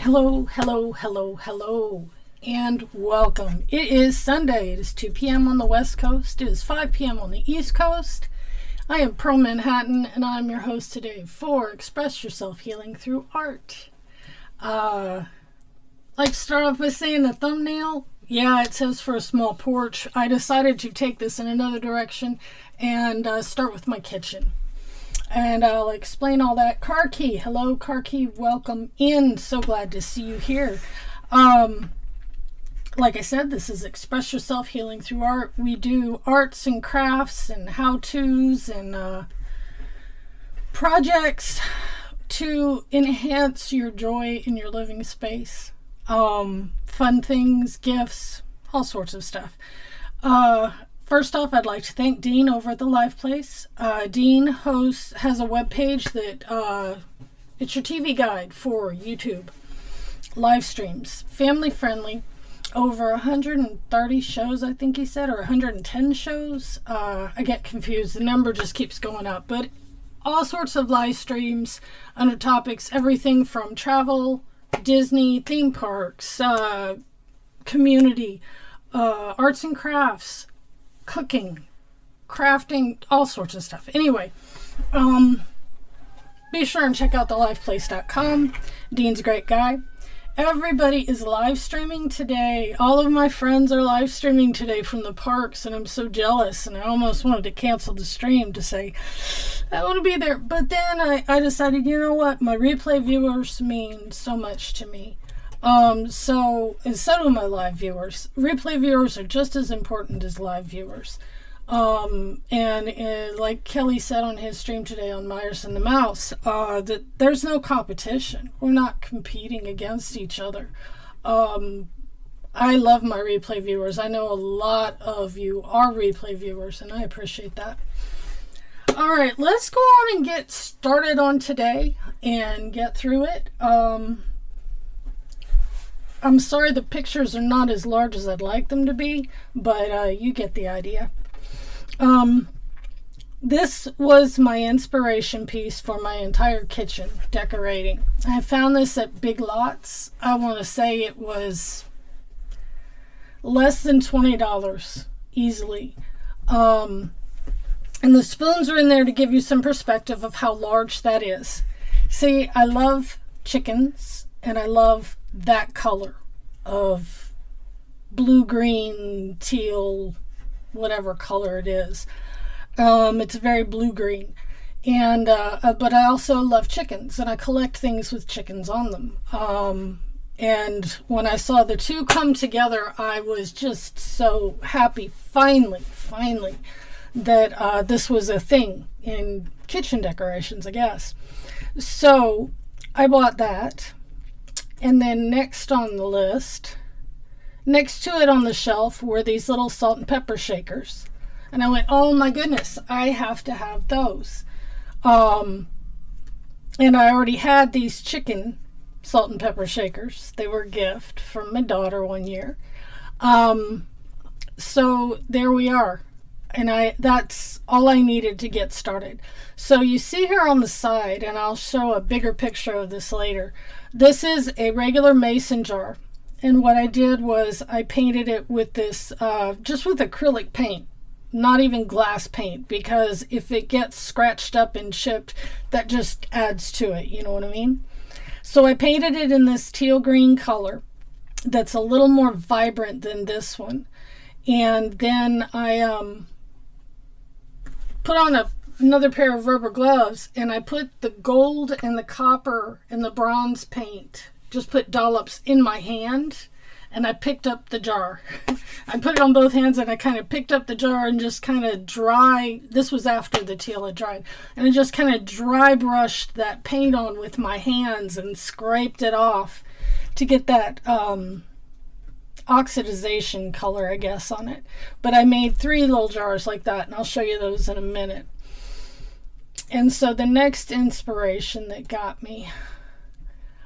Hello, hello, hello, hello, and welcome. It is Sunday. It is 2 p.m. on the West Coast. It is 5 p.m. on the East Coast. I am Pearl Manhattan, and I'm your host today for Express Yourself Healing Through Art. Like to start off by saying the thumbnail. Yeah, it says for a small porch. I decided to take this in another direction and start with my kitchen. And I'll explain all that. Car Key, hello, Car Key, welcome in. So glad to see you here. Like I said, this is Express Yourself Healing Through Art. We do arts and crafts and how-tos and projects to enhance your joy in your living space. Fun things, gifts, all sorts of stuff. First off, I'd like to thank Dean over at the Live Place. Dean has a webpage that it's your TV guide for YouTube live streams, family friendly. Over 130 shows, I think he said, or 110 shows. I get confused. The number just keeps going up. But all sorts of live streams under topics, everything from travel, Disney, theme parks, community, arts and crafts, cooking, crafting, all sorts of stuff. Anyway, be sure and check out theliveplace.com. Dean's a great guy. Everybody is live streaming today. All of my friends are live streaming today from the parks, and I'm so jealous, and I almost wanted to cancel the stream to say, I want to be there. But then I decided, you know what? My replay viewers mean so much to me. And so do my live viewers. Replay viewers are just as important as live viewers. Like Kelly said on his stream today on Myers and the Mouse, that there's no competition. We're not competing against each other. I love my replay viewers. I know a lot of you are replay viewers, and I appreciate that. All right, let's go on and get started on today and get through it. I'm sorry the pictures are not as large as I'd like them to be, but you get the idea. This was my inspiration piece for my entire kitchen decorating. I found this at Big Lots. I want to say it was less than $20 easily. And the spoons are in there to give you some perspective of how large that is. See, I love chickens, and I love that color of blue, green, teal, whatever color it is. It's very blue-green. And but I also love chickens, and I collect things with chickens on them. And when I saw the two come together, I was just so happy, finally, that this was a thing in kitchen decorations, I guess. So I bought that. And then next on the list, next to it on the shelf, were these little salt and pepper shakers. And I went, oh my goodness, I have to have those. And I already had these chicken salt and pepper shakers. They were a gift from my daughter one year. So there we are. And that's all I needed to get started. So you see here on the side, and I'll show a bigger picture of this later. This is a regular mason jar. And what I did was I painted it with this, just with acrylic paint, not even glass paint, because if it gets scratched up and chipped, that just adds to it, you know what I mean? So I painted it in this teal green color that's a little more vibrant than this one. And then I put on another pair of rubber gloves, and I put the gold and the copper and the bronze paint, just put dollops in my hand, and I picked up the jar. I put it on both hands, and I kind of picked up the jar and just kind of this was after the teal had dried, and I just kind of dry brushed that paint on with my hands and scraped it off to get that oxidization color, I guess, on it. But I made 3 little jars like that, and I'll show you those in a minute. And so the next inspiration that got me,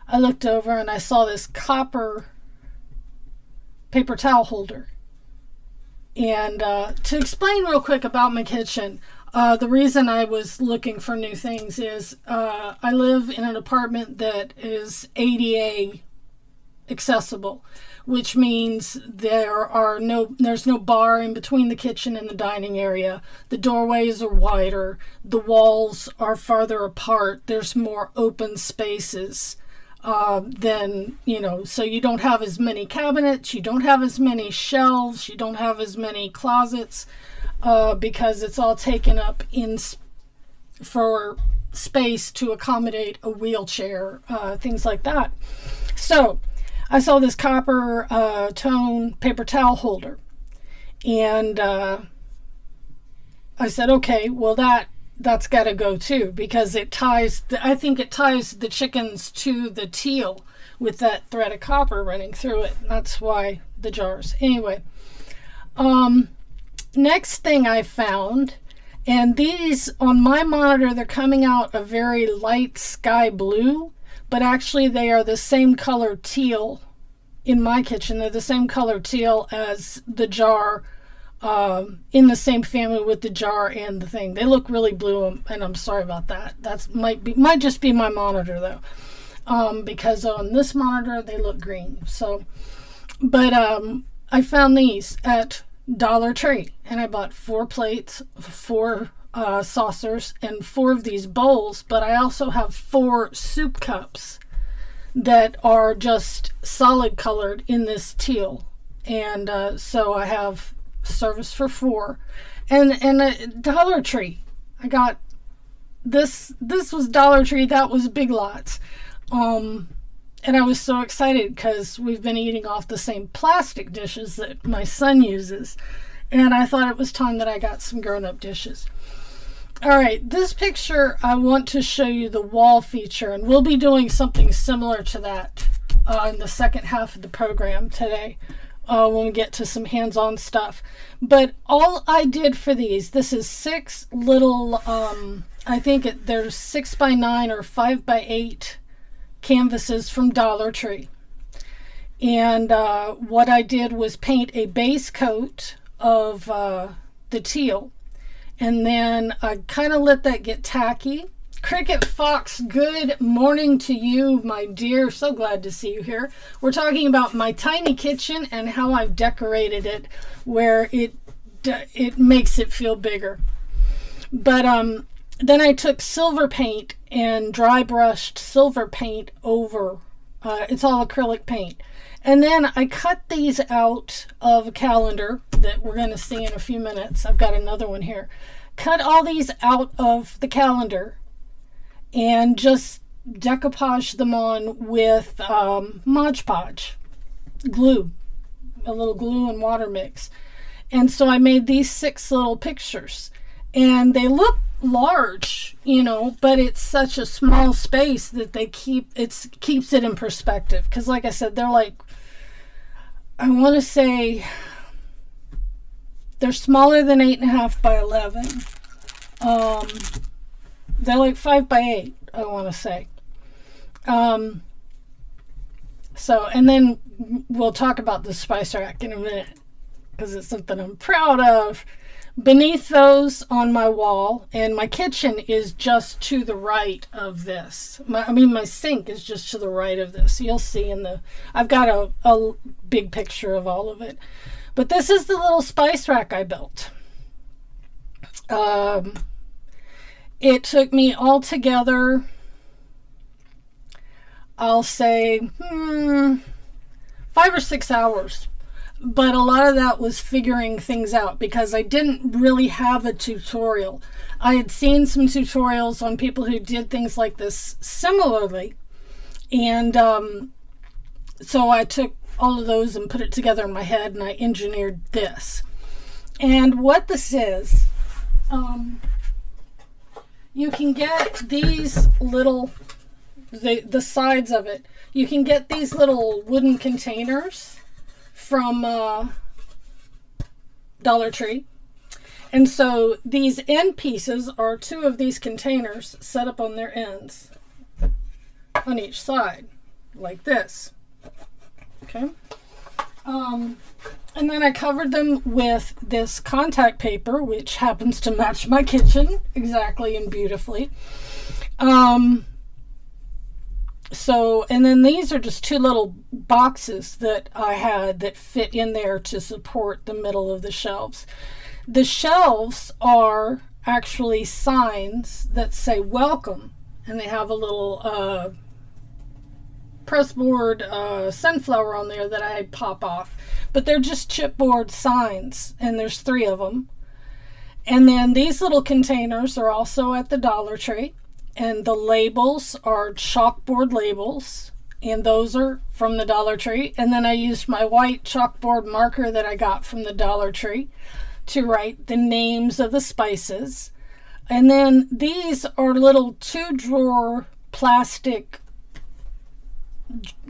I looked over and I saw this copper paper towel holder. And to explain real quick about my kitchen, the reason I was looking for new things is I live in an apartment that is ADA accessible, which means there's no bar in between the kitchen and the dining area. The doorways are wider. The walls are farther apart. There's more open spaces than, so you don't have as many cabinets, you don't have as many shelves, you don't have as many closets, because it's all taken up for space to accommodate a wheelchair, things like that. So I saw this copper tone paper towel holder, and I said, okay, well that's got to go too, because I think it ties the chickens to the teal with that thread of copper running through it. That's why the jars. Anyway, next thing I found, and these on my monitor, they're coming out a very light sky blue, but actually they are the same color teal in my kitchen. They're the same color teal as the jar, in the same family with the jar and the thing. They look really blue, and I'm sorry about that. Might just be my monitor though, because on this monitor they look green. So, but I found these at Dollar Tree, and I bought 4 plates, 4 saucers, and 4 of these bowls. But I also have 4 soup cups that are just solid colored in this teal, and so I have service for 4. And Dollar Tree, I got this was Dollar Tree, that was Big Lots, and I was so excited because we've been eating off the same plastic dishes that my son uses, and I thought it was time that I got some grown-up dishes. All right, this picture, I want to show you the wall feature, and we'll be doing something similar to that in the second half of the program today, when we get to some hands-on stuff. But all I did for these, this is 6 little, I think there's 6x9 or 5x8 canvases from Dollar Tree. And what I did was paint a base coat of the teal. And then I kind of let that get tacky. Cricket Fox, good morning to you, my dear. So glad to see you here. We're talking about my tiny kitchen and how I've decorated it where it makes it feel bigger. But then I took silver paint and dry brushed silver paint over. It's all acrylic paint. And then I cut these out of a calendar that we're going to see in a few minutes. I've got another one here. Cut all these out of the calendar and just decoupage them on with Mod Podge glue, a little glue and water mix. And so I made these 6 little pictures, and they look large, but it's such a small space that keeps it in perspective. Because like I said, they're like, I want to say they're smaller than 8.5 by 11. They're like 5x8, I want to say. So, and then we'll talk about the spice rack in a minute, because it's something I'm proud of. Beneath those on my wall, and my kitchen is just to the right of this. My sink is just to the right of this. You'll see I've got a big picture of all of it. But this is the little spice rack I built. It took me altogether, I'll say, 5 or 6 hours. But a lot of that was figuring things out because I didn't really have a tutorial. I had seen some tutorials on people who did things like this similarly. And so I took all of those and put it together in my head, and I engineered this. And what this is, you can get these little, the sides of it, you can get these little wooden containers from Dollar Tree. And so these end pieces are 2 of these containers set up on their ends on each side, like this. Okay. And then I covered them with this contact paper, which happens to match my kitchen exactly and beautifully. So, and then these are just two little boxes that I had that fit in there to support the middle of the shelves. The shelves are actually signs that say welcome, and they have a little pressboard sunflower on there that I pop off. But they're just chipboard signs, and there's 3 of them. And then these little containers are also at the Dollar Tree, and the labels are chalkboard labels, and those are from the Dollar Tree. And then I used my white chalkboard marker that I got from the Dollar Tree to write the names of the spices. And then these are little 2-drawer plastic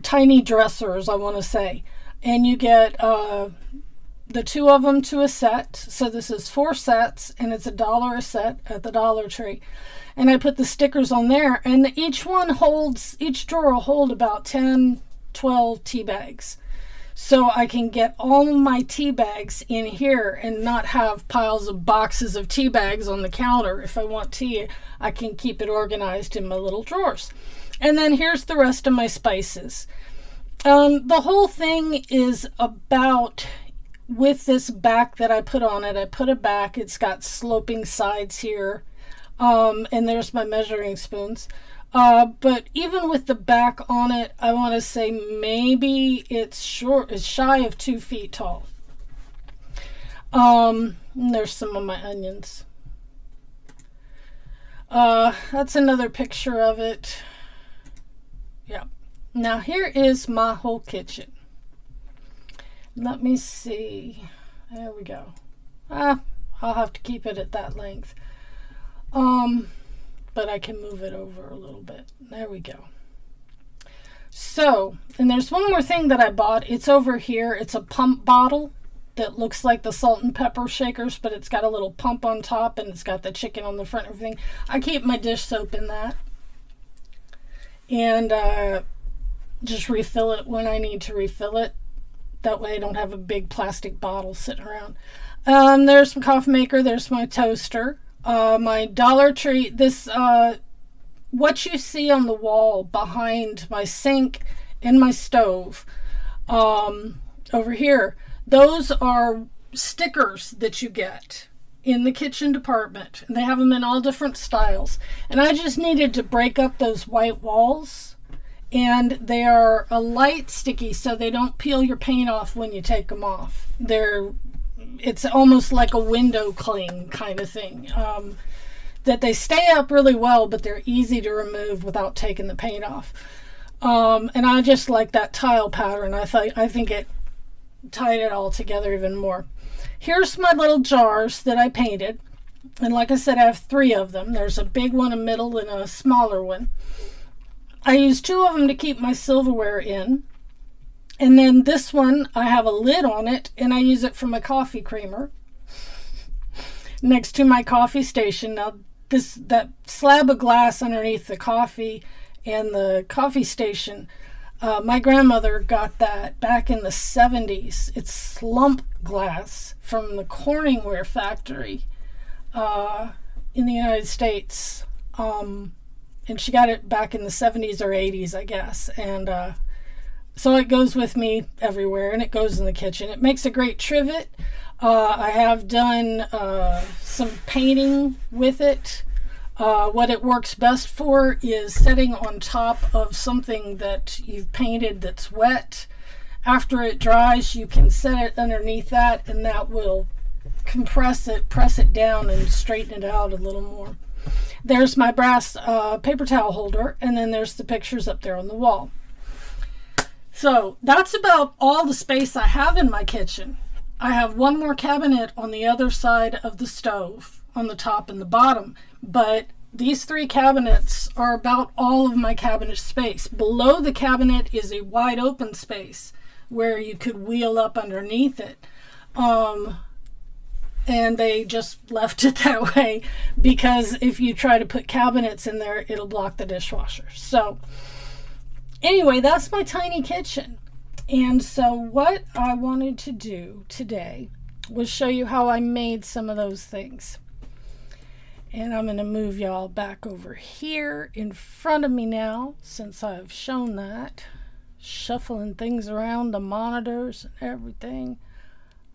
tiny dressers, I want to say. And you get the 2 of them to a set. So this is 4 sets, and it's $1 a set at the Dollar Tree. And I put the stickers on there, and each drawer will hold about 10, 12 tea bags. So I can get all of my tea bags in here and not have piles of boxes of tea bags on the counter. If I want tea, I can keep it organized in my little drawers. And then here's the rest of my spices. The whole thing is about, with this back that I put on it, I put a back. It's got sloping sides here. And there's my measuring spoons. But even with the back on it, I want to say maybe it's shy of 2 feet tall. And there's some of my onions. That's another picture of it. Yeah. Now here is my whole kitchen. Let me see. There we go. I'll have to keep it at that length. But I can move it over a little bit. There we go. So, and there's one more thing that I bought. It's over here. It's a pump bottle that looks like the salt and pepper shakers, but it's got a little pump on top, and it's got the chicken on the front and everything. I keep my dish soap in that. And just refill it when I need to refill it. That way I don't have a big plastic bottle sitting around. There's my coffee maker. There's my toaster. My Dollar Tree, what you see on the wall behind my sink and my stove, over here, those are stickers that you get in the kitchen department. And they have them in all different styles. And I just needed to break up those white walls. And they are a light sticky, so they don't peel your paint off when you take them off. It's almost like a window cling kind of thing. That they stay up really well, but they're easy to remove without taking the paint off. And I just like that tile pattern. I think it tied it all together even more. Here's my little jars that I painted. And like I said, I have 3 of them. There's a big one, a middle, and a smaller one. I use 2 of them to keep my silverware in. And then this one, I have a lid on it, and I use it for my coffee creamer next to my coffee station. Now, that slab of glass underneath the coffee and the coffee station, my grandmother got that back in the 70s. It's slump glass from the Corningware factory in the United States. And she got it back in the 70s or 80s, I guess. And so it goes with me everywhere, and it goes in the kitchen. It makes a great trivet. I have done some painting with it. What it works best for is setting on top of something that you've painted that's wet. After it dries, you can set it underneath that, and that will compress it, press it down, and straighten it out a little more. There's my brass paper towel holder, and then there's the pictures up there on the wall. So that's about all the space I have in my kitchen. I have one more cabinet on the other side of the stove, on the top and the bottom, but these 3 cabinets are about all of my cabinet space. Below the cabinet is a wide open space where you could wheel up underneath it. And they just left it that way because if you try to put cabinets in there, it'll block the dishwasher. So anyway, that's my tiny kitchen. And so what I wanted to do today was show you how I made some of those things. And I'm going to move y'all back over here in front of me now, since I've shown that. Shuffling things around, the monitors and everything.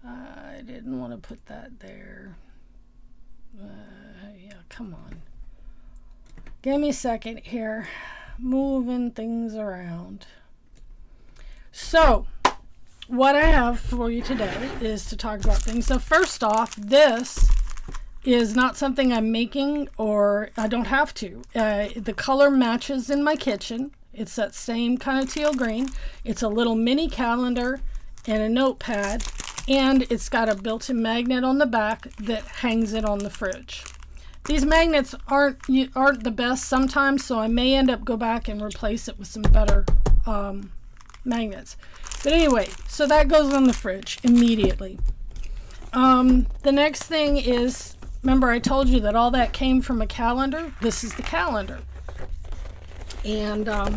I didn't want to put that there. Yeah, come on. Give me a second here. Moving things around. So, what I have for you today is to talk about things. So first off, this is not something I'm making, or I don't have to. The color matches in my kitchen. It's that same kind of teal green. It's a little mini calendar and a notepad, and it's got a built-in magnet on the back that hangs it on the fridge. These magnets aren't the best sometimes, so I may end up go back and replace it with some better magnets. But anyway, so that goes on the fridge immediately. The next thing is, remember I told you that all that came from a calendar? This is the calendar. And I'm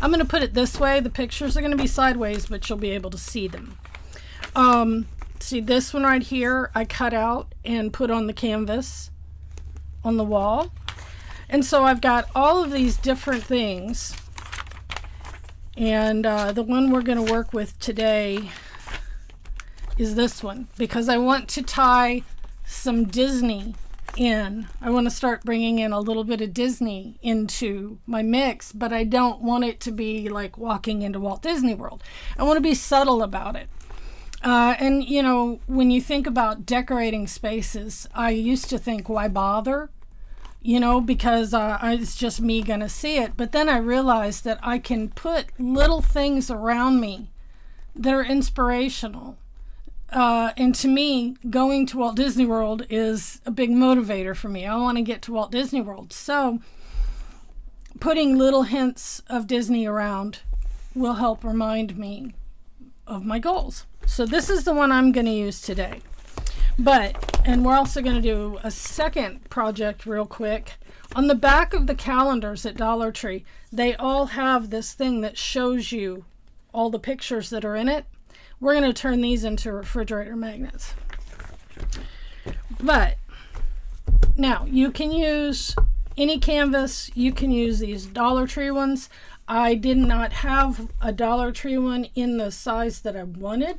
going to put it this way. The pictures are going to be sideways, but you'll be able to see them. See this one right here, I cut out and put on the canvas on the wall. And so I've got all of these different things. And the one we're going to work with today is this one, because I want to tie some Disney in. I want to start bringing in a little bit of Disney into my mix, but I don't want it to be like walking into Walt Disney World. I want to be subtle about it. And you know, when you think about decorating spaces, I used to think, why bother? You know, because it's just me gonna see it. But then I realized that I can put little things around me that are inspirational. And to me, going to Walt Disney World is a big motivator for me. I want to get to Walt Disney World. So putting little hints of Disney around will help remind me of my goals. So this is the one I'm going to use today. And we're also going to do a second project real quick. On the back of the calendars at Dollar Tree, they all have this thing that shows you all the pictures that are in it. We're going to turn these into refrigerator magnets. But now you can use any canvas. You can use these Dollar Tree ones. I did not have a Dollar Tree one in the size that I wanted.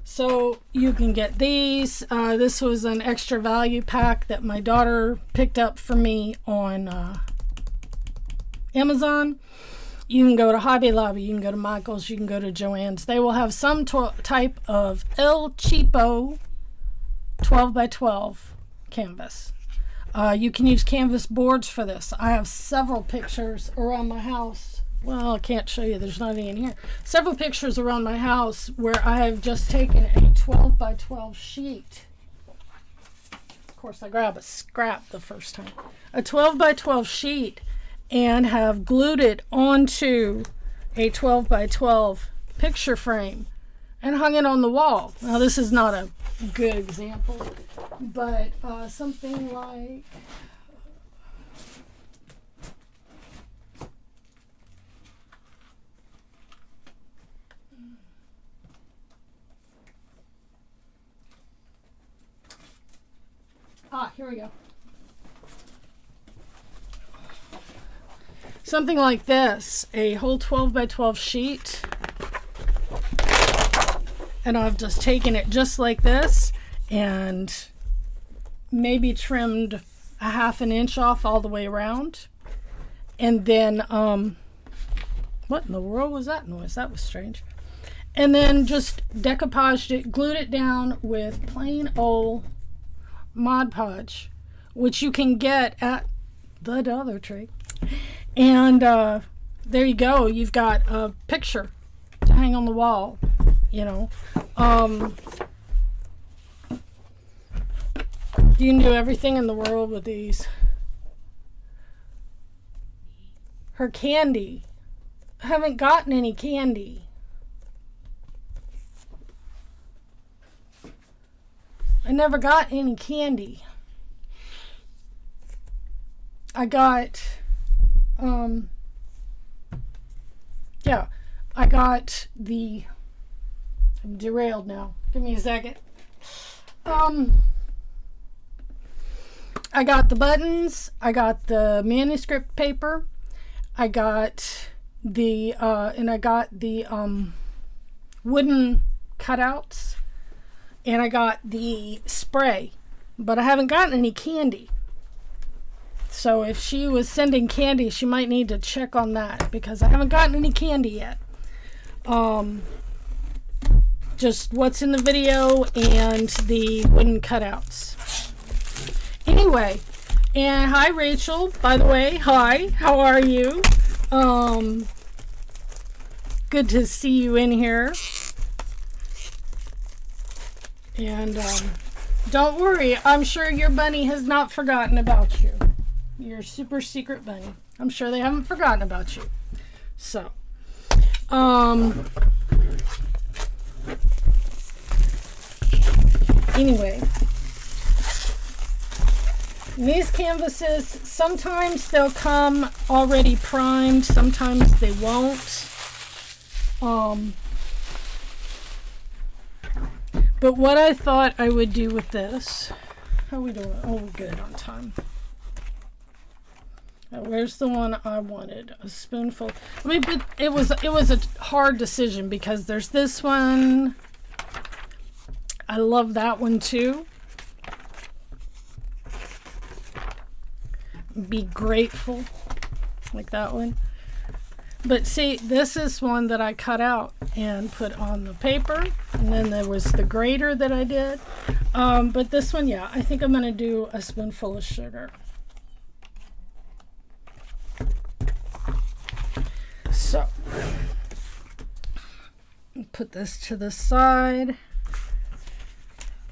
So you can get these. This was an extra value pack that my daughter picked up for me on Amazon. You can go to Hobby Lobby, you can go to Michael's, you can go to Joann's. They will have some type of El Cheapo 12 by 12 canvas. You can use canvas boards for this. I have several pictures around my house. Well, I can't show you, there's not any in here. Several pictures around my house where I have just taken a 12 by 12 sheet. Of course, I grab a scrap the first time. A 12 by 12 sheet, and have glued it onto a 12 by 12 picture frame and hung it on the wall. Now this is not a good example, but something like here we go. Something like this, a whole 12 by 12 sheet, and I've just taken it just like this and maybe trimmed a ½ an inch off all the way around, and then what in the world was that noise? That was strange. And then just decoupaged it, glued it down with plain old Mod Podge, which you can get at the Dollar Tree. And there you go. You've got a picture to hang on the wall, you know. You can do everything in the world with these. Her candy. I haven't gotten any candy. I never got any candy. I got I got the, I'm derailed now. Give me a second. I got the buttons, I got the manuscript paper, I got the wooden cutouts, and I got the spray, but I haven't gotten any candy. So if she was sending candy, she might need to check on that, because I haven't gotten any candy yet. Just what's in the video and the wooden cutouts. Anyway, and hi Rachel, by the way. Hi, how are you? Good to see you in here. And don't worry, I'm sure your bunny has not forgotten about you. Your super secret bunny. I'm sure they haven't forgotten about you. So, anyway, these canvases, sometimes they'll come already primed, sometimes they won't. But what I thought I would do with this, how are we doing? Oh, we're good on time. Now, where's the one I wanted? A spoonful. I mean, but it was a hard decision, because there's this one. I love that one too. Be grateful, like that one. But see, this is one that I cut out and put on the paper, and then there was the grater that I did. But this one, yeah, I think I'm going to do a spoonful of sugar. So, put this to the side.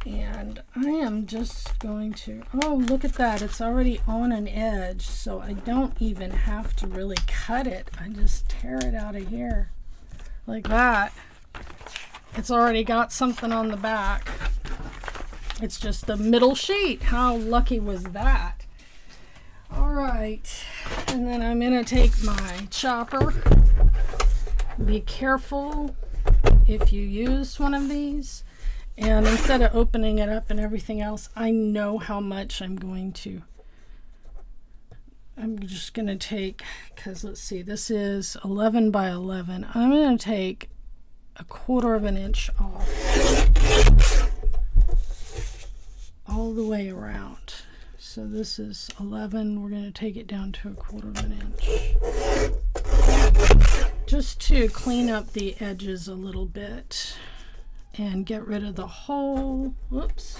And I am just going to, oh, look at that. It's already on an edge, so I don't even have to really cut it. I just tear it out of here like that. It's already got something on the back. It's just the middle sheet. How lucky was that? All right. And then I'm going to take my chopper. Be careful if you use one of these. And instead of opening it up and everything else, I know how much I'm just going to take, because let's see, this is 11 by 11. I'm going to take 1/4 of an inch off all the way around. So this is 11. We're going to take it down to 1/4 of an inch. Just to clean up the edges a little bit. And get rid of the whole, whoops,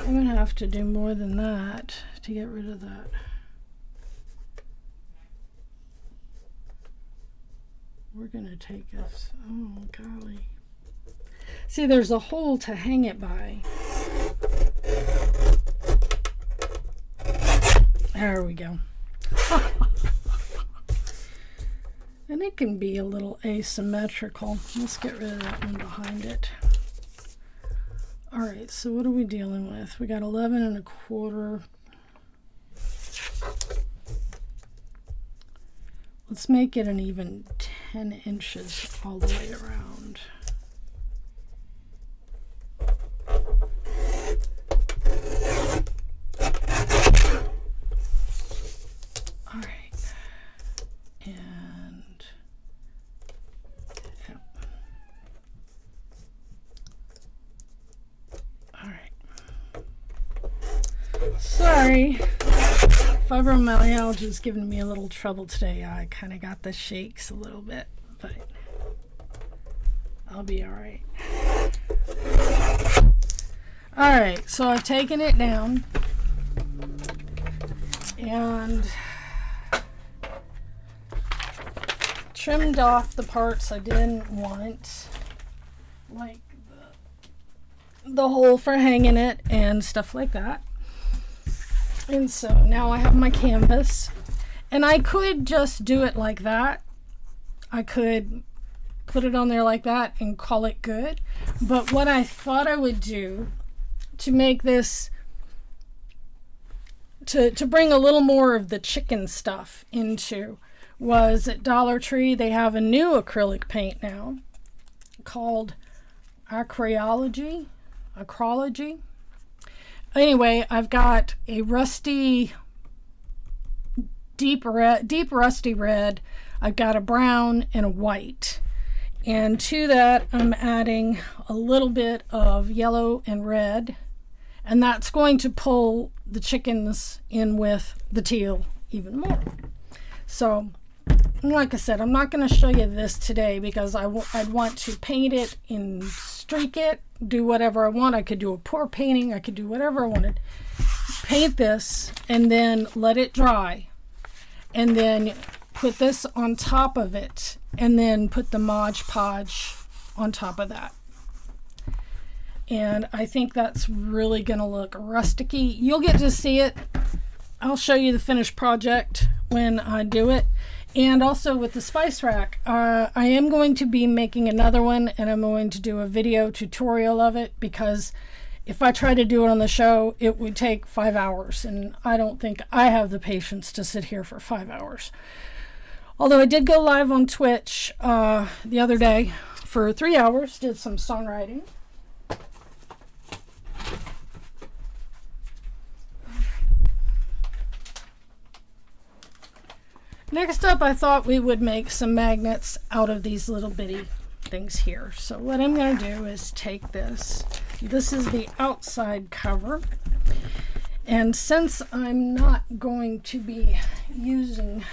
I'm going to have to do more than that to get rid of that. We're going to take us, oh golly. See, there's a hole to hang it by. There we go. And it can be a little asymmetrical. Let's get rid of that one behind it. All right, so what are we dealing with? We got 11 1/4. Let's make it an even 10 inches all the way around. All right. And sorry, fibromyalgia is giving me a little trouble today. I kind of got the shakes a little bit, but I'll be all right. All right, so I've taken it down and trimmed off the parts I didn't want, like the hole for hanging it and stuff like that. And so now I have my canvas, and I could just do it like that. I could put it on there like that and call it good. But what I thought I would do to make this, to bring a little more of the chicken stuff into, was at Dollar Tree, they have a new acrylic paint now called Acryology. Anyway, I've got a rusty, deep rusty red. I've got a brown and a white. And to that, I'm adding a little bit of yellow and red. And that's going to pull the chickens in with the teal even more. So, like I said, I'm not going to show you this today because I'd want to paint it and streak it, do whatever I want. I could do a pour painting. I could do whatever I wanted. Paint this and then let it dry. And then put this on top of it. And then put the Mod Podge on top of that. And I think that's really going to look rusticy. You'll get to see it. I'll show you the finished project when I do it. And also with the spice rack, I am going to be making another one, and I'm going to do a video tutorial of it, because if I try to do it on the show, it would take 5 hours, and I don't think I have the patience to sit here for 5 hours. Although I did go live on Twitch the other day for 3 hours, did some songwriting. Next up, I thought we would make some magnets out of these little bitty things here. So what I'm going to do is take this. This is the outside cover. And since I'm not going to be using,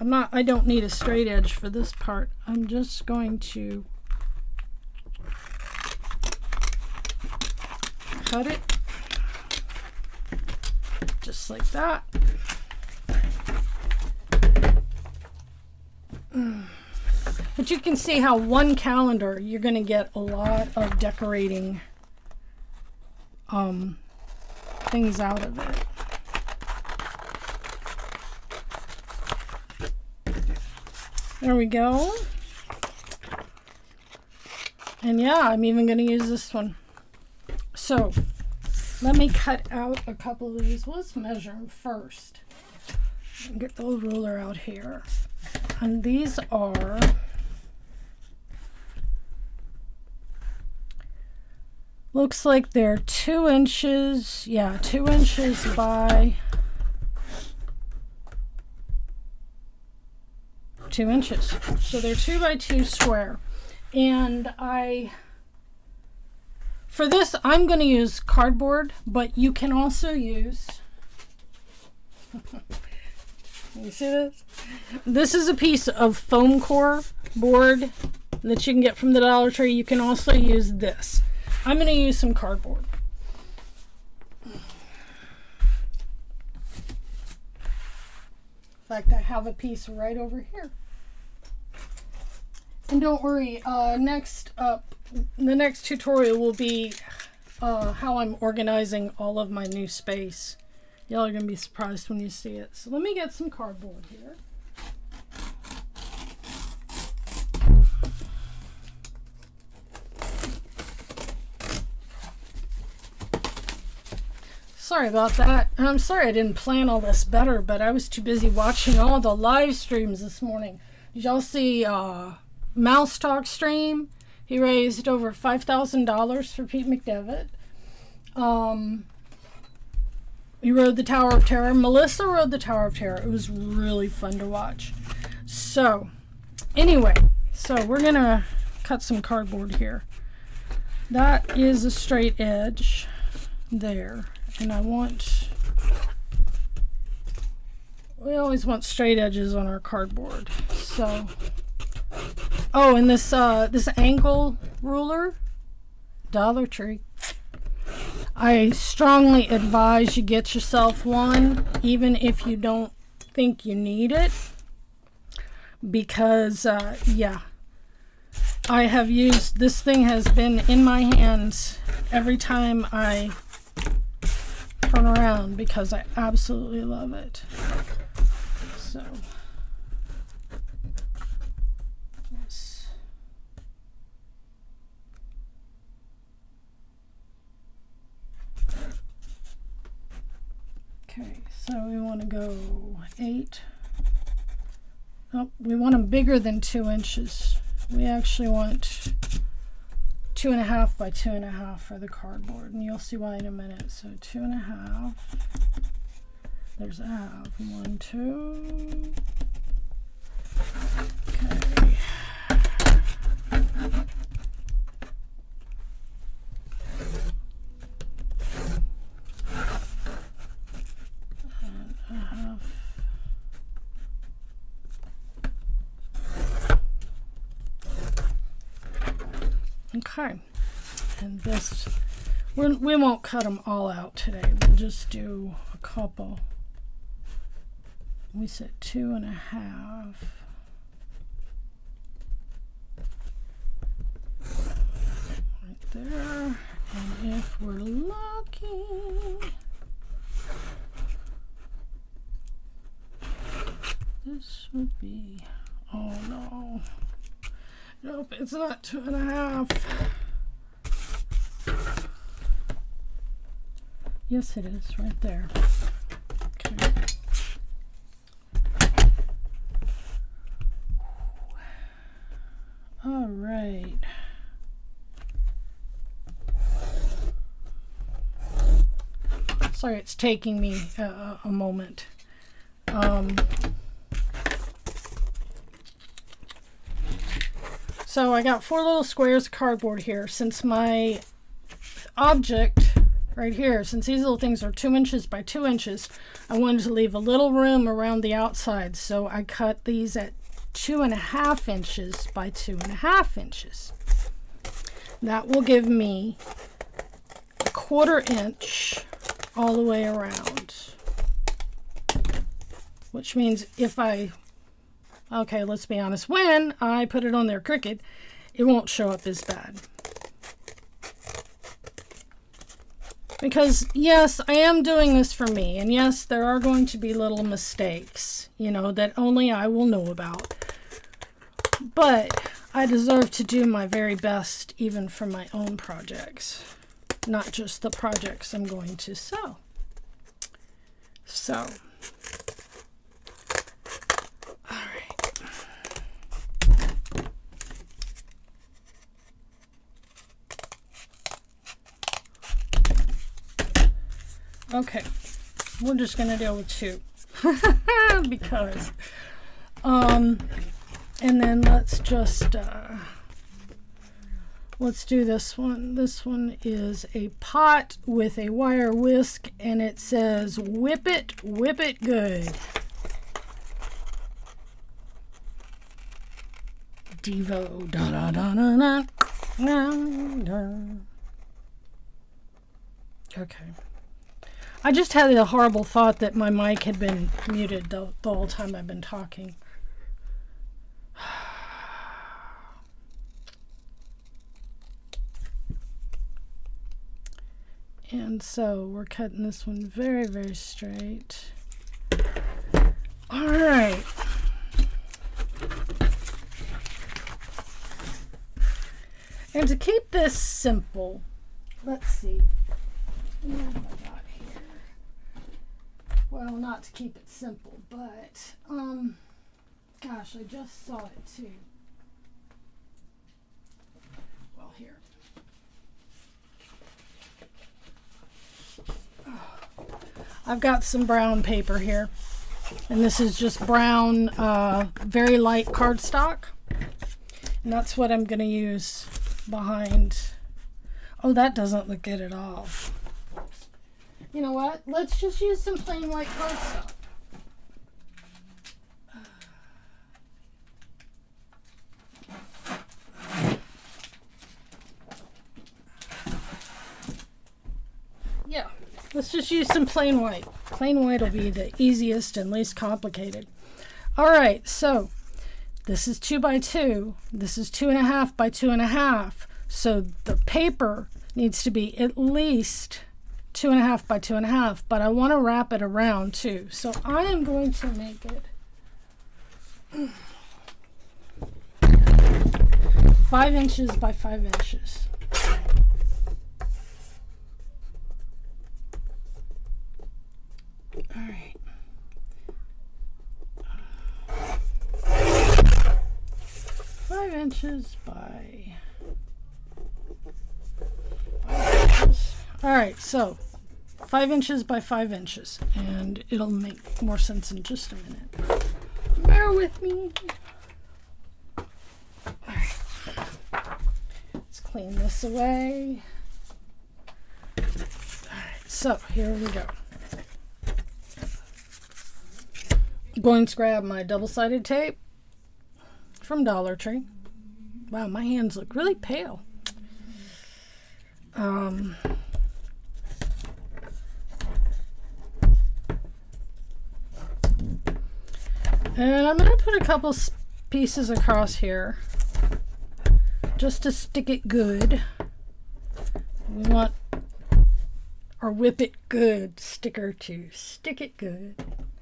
I don't need a straight edge for this part. I'm just going to cut it just like that. But you can see how one calendar, you're going to get a lot of decorating things out of it. There we go. And yeah, I'm even going to use this one. So let me cut out a couple of these. Let's measure them first. Get the ruler out here. And these are looks like they're 2 inches. Yeah, 2 inches by 2 inches. So they're 2 by 2 square. And for this, I'm going to use cardboard, but you can also use you see this? This is a piece of foam core board that you can get from the Dollar Tree. You can also use this. I'm going to use some cardboard. In fact, I have a piece right over here. And don't worry, next up, the next tutorial will be how I'm organizing all of my new space. Y'all are going to be surprised when you see it. So let me get some cardboard here. Sorry about that. I'm sorry I didn't plan all this better, but I was too busy watching all the live streams this morning. Did y'all see Mouse Talk stream? He raised over $5,000 for Pete McDevitt. He rode the Tower of Terror. Melissa rode the Tower of Terror. It was really fun to watch. So, anyway, we're going to cut some cardboard here. That is a straight edge there. And we always want straight edges on our cardboard. So, oh, and this angle ruler, Dollar Tree. I strongly advise you get yourself one, even if you don't think you need it, because yeah, I have used this thing, has been in my hands every time I turn around because I absolutely love it. So okay, so we want to go 8. Oh, we want them bigger than 2 inches. We actually want 2.5 by 2.5 for the cardboard, and you'll see why in a minute. So 2.5. There's a half. 1, 2. Okay. And a half. Okay, and this, we won't cut them all out today. We'll just do a couple. We said 2.5. Right there. And if we're lucky, this would be, oh no. Nope, it's not 2.5. Yes, it is right there. Okay. All right. Sorry, it's taking me a moment. So I got 4 little squares of cardboard here. Since my object right here, since these little things are 2 inches by 2 inches, I wanted to leave a little room around the outside. So I cut these at 2.5 inches by 2.5 inches. That will give me a 1/4 inch all the way around. Which means if okay, let's be honest, when I put it on there crooked, it won't show up as bad. Because yes, I am doing this for me, and yes, there are going to be little mistakes, you know, that only I will know about. But I deserve to do my very best even for my own projects, not just the projects I'm going to sell. So, okay, we're just gonna deal with 2 because and then let's just let's do this one. This one is a pot with a wire whisk, and it says whip it good. Devo da da da da da da. Okay. I just had a horrible thought that my mic had been muted the whole time I've been talking. And so we're cutting this one very, very straight. All right. And to keep this simple, let's see. What have I got here? Well, not to keep it simple, but gosh, I just saw it too. Well, here. I've got some brown paper here, and this is just brown, very light cardstock, and that's what I'm going to use behind. Oh, that doesn't look good at all. You know what? Let's just use some plain white cardstock. Yeah, let's just use some plain white. Plain white will be the easiest and least complicated. All right, so this is 2 by 2. This is 2.5 by 2.5. So the paper needs to be at least 2.5 by 2.5, but I want to wrap it around too. So I am going to make it 5 inches by 5 inches. All right. 5 inches by All right, so 5 inches by 5 inches, and it'll make more sense in just a minute. Bear with me. All right. Let's clean this away. All right, so here we go. I'm going to grab my double-sided tape from Dollar Tree. Wow, my hands look really pale. And I'm going to put a couple pieces across here just to stick it good. We want our whip it good sticker to stick it good.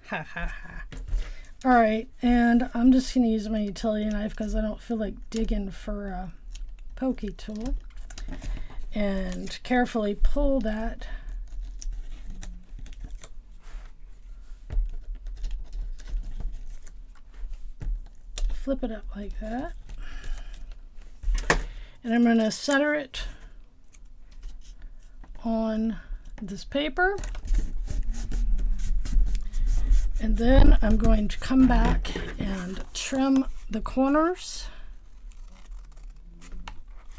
Ha ha ha. All right, and I'm just going to use my utility knife because I don't feel like digging for a pokey tool. And carefully pull that flip it up like that, and I'm going to center it on this paper, and then I'm going to come back and trim the corners,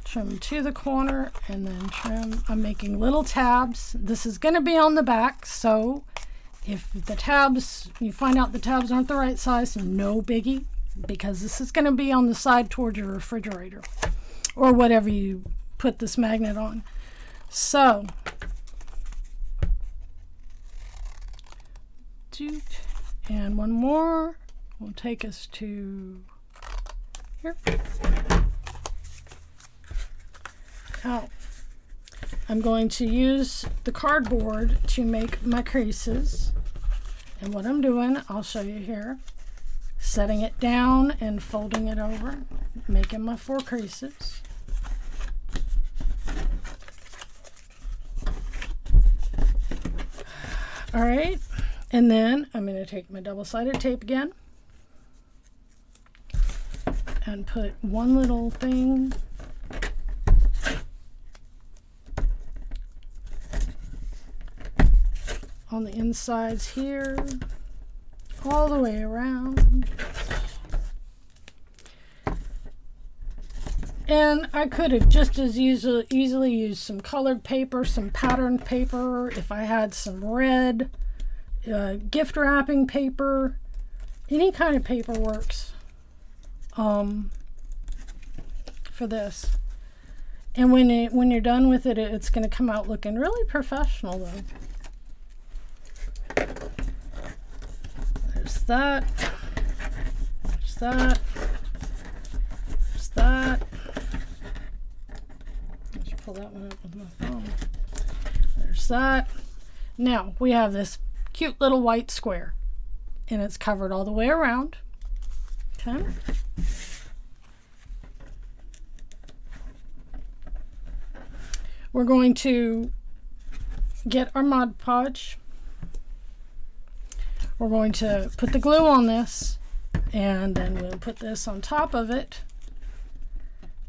trim to the corner, and then trim. I'm making little tabs. This is going to be on the back, so if the tabs, you find out the tabs aren't the right size, no biggie, because this is going to be on the side toward your refrigerator or whatever you put this magnet on. So, and one more will take us to here. Now, I'm going to use the cardboard to make my creases, and what I'm doing, I'll show you here. Setting it down and folding it over, making my 4 creases. All right, and then I'm going to take my double-sided tape again and put one little thing on the insides here, all the way around. And I could have just as easily used some colored paper, some patterned paper, if I had some red gift wrapping paper. Any kind of paper works for this. And when you're done with it, it's going to come out looking really professional though. There's that. There's that. There's that. Just pull that one up with my thumb. There's that. Now we have this cute little white square, and it's covered all the way around. Okay. We're going to get our Mod Podge. We're going to put the glue on this, and then we'll put this on top of it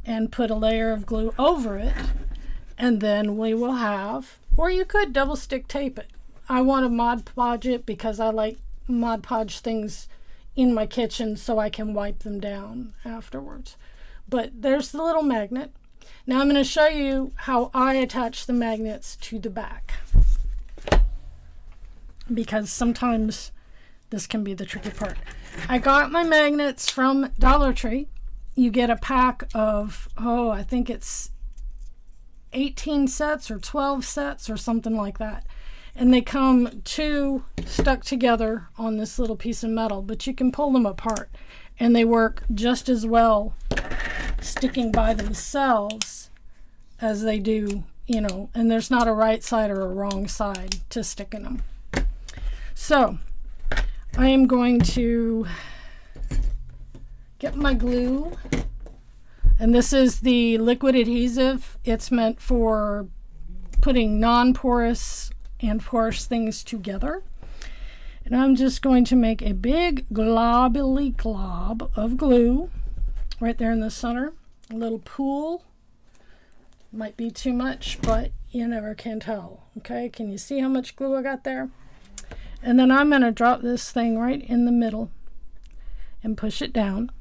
and put a layer of glue over it, and then we will have, or you could double stick tape it. I want to Mod Podge it because I like Mod Podge things in my kitchen so I can wipe them down afterwards. But there's the little magnet. Now I'm going to show you how I attach the magnets to the back, because sometimes this can be the tricky part. I got my magnets from Dollar Tree. You get a pack of, I think it's 18 sets or 12 sets or something like that. And they come 2 stuck together on this little piece of metal, but you can pull them apart. And they work just as well sticking by themselves as they do, and there's not a right side or a wrong side to sticking them. So I am going to get my glue, and this is the liquid adhesive. It's meant for putting non-porous and porous things together. And I'm just going to make a big globby glob of glue right there in the center, a little pool, Might be too much, but you never can tell. Okay, can you see how much glue I got there? And then I'm going to drop this thing right in the middle and push it down.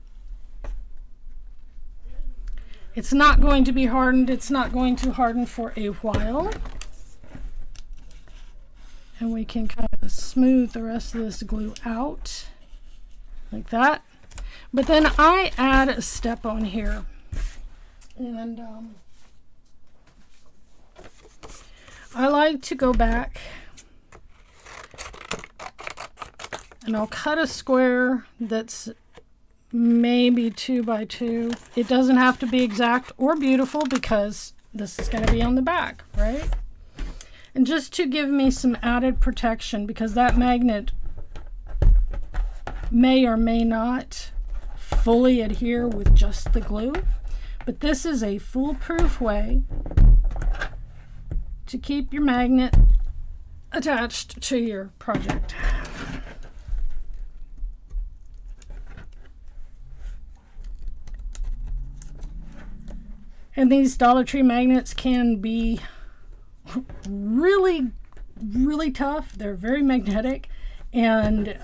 It's not going to be hardened. It's not going to harden for a while. And we can kind of smooth the rest of this glue out like that. But then I add a step on here. And I like to go back and I'll cut a square that's maybe 2 by 2. It doesn't have to be exact or beautiful because this is going to be on the back, right? And just to give me some added protection, because that magnet may or may not fully adhere with just the glue, but this is a foolproof way to keep your magnet attached to your project. And these Dollar Tree magnets can be really, really tough. They're very magnetic, and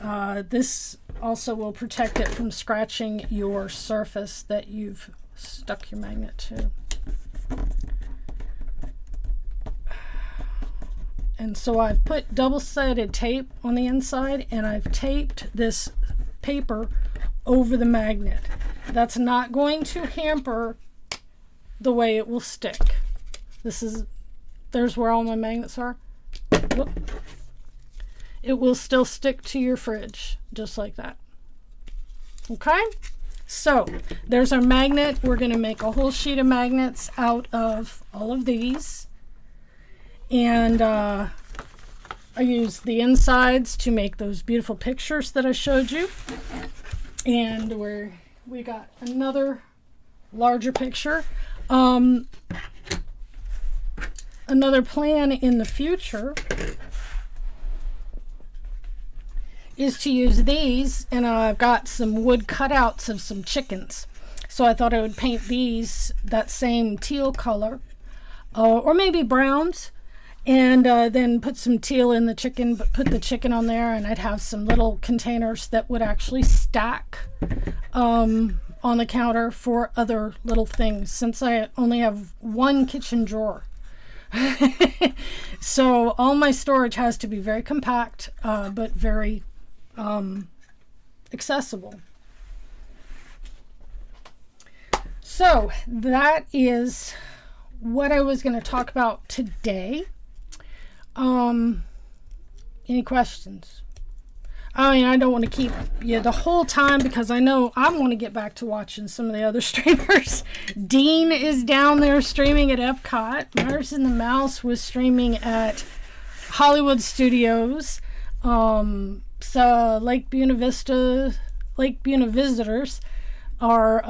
this also will protect it from scratching your surface that you've stuck your magnet to. And so I've put double-sided tape on the inside, and I've taped this paper over the magnet. That's not going to hamper the way it will stick. There's where all my magnets are. Whoop. It will still stick to your fridge, just like that. Okay? So, there's our magnet. We're going to make a whole sheet of magnets out of all of these. And I used the insides to make those beautiful pictures that I showed you. And we got another larger picture. Another plan in the future is to use these, and I've got some wood cutouts of some chickens. So I thought I would paint these that same teal color, or maybe browns, and then put some teal in the chicken, but put the chicken on there, and I'd have some little containers that would actually stack on the counter for other little things, since I only have one kitchen drawer. So all my storage has to be very compact, but very accessible. So that is what I was going to talk about today. Any questions? I mean, I don't want to keep you the whole time because I know I want to get back to watching some of the other streamers. Dean is down there streaming at Epcot. Mars and the Mouse was streaming at Hollywood Studios. So Lake Buena visitors are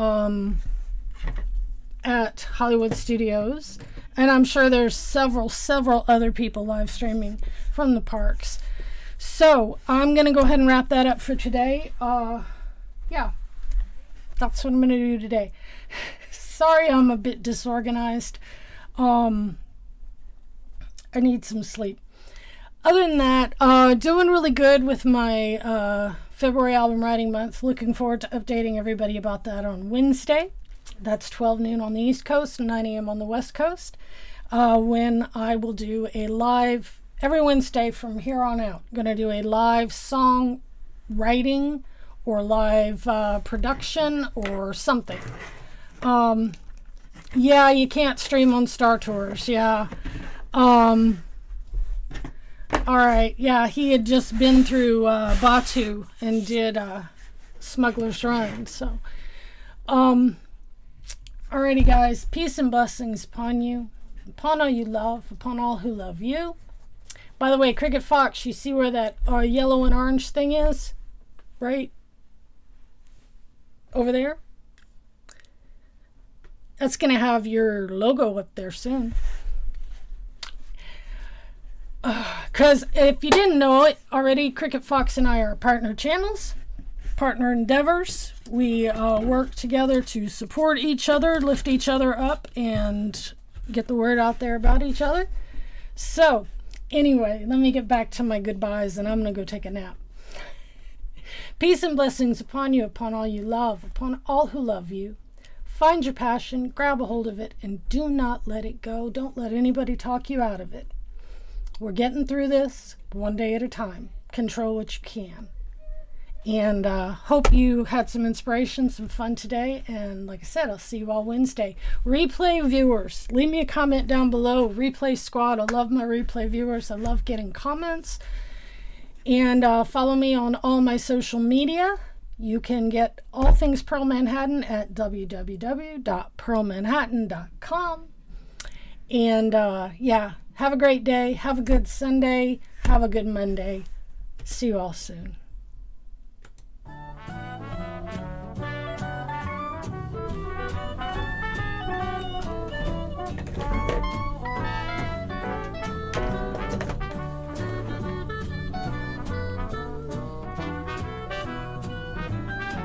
at Hollywood Studios. And I'm sure there's several other people live streaming from the parks. So I'm going to go ahead and wrap that up for today. Yeah, that's what I'm going to do today. Sorry, I'm a bit disorganized. I need some sleep. Other than that, doing really good with my February album writing month. Looking forward to updating everybody about that on Wednesday. That's 12 noon on the East Coast and 9 a.m. on the West Coast, when I will do a live every Wednesday from here on out. I'm going to do a live song writing or live production or something. Yeah, you can't stream on Star Tours. Yeah. All right. Yeah, he had just been through Batu and did Smuggler's Run. So, alrighty, guys. Peace and blessings upon you, upon all you love, upon all who love you. By the way, Cricket Fox, you see where that yellow and orange thing is? Right over there? That's going to have your logo up there soon. Because if you didn't know it already, Cricket Fox and I are partner channels, partner endeavors. We work together to support each other, lift each other up, and get the word out there about each other. So, anyway, let me get back to my goodbyes, and I'm going to go take a nap. Peace and blessings upon you, upon all you love, upon all who love you. Find your passion, grab a hold of it, and do not let it go. Don't let anybody talk you out of it. We're getting through this one day at a time. Control what you can. And hope you had some inspiration, some fun today. And like I said, I'll see you all Wednesday. Replay viewers, leave me a comment down below. Replay squad, I love my replay viewers. I love getting comments. And follow me on all my social media. You can get all things Pearl Manhattan at www.pearlmanhattan.com. And yeah, have a great day. Have a good Sunday. Have a good Monday. See you all soon.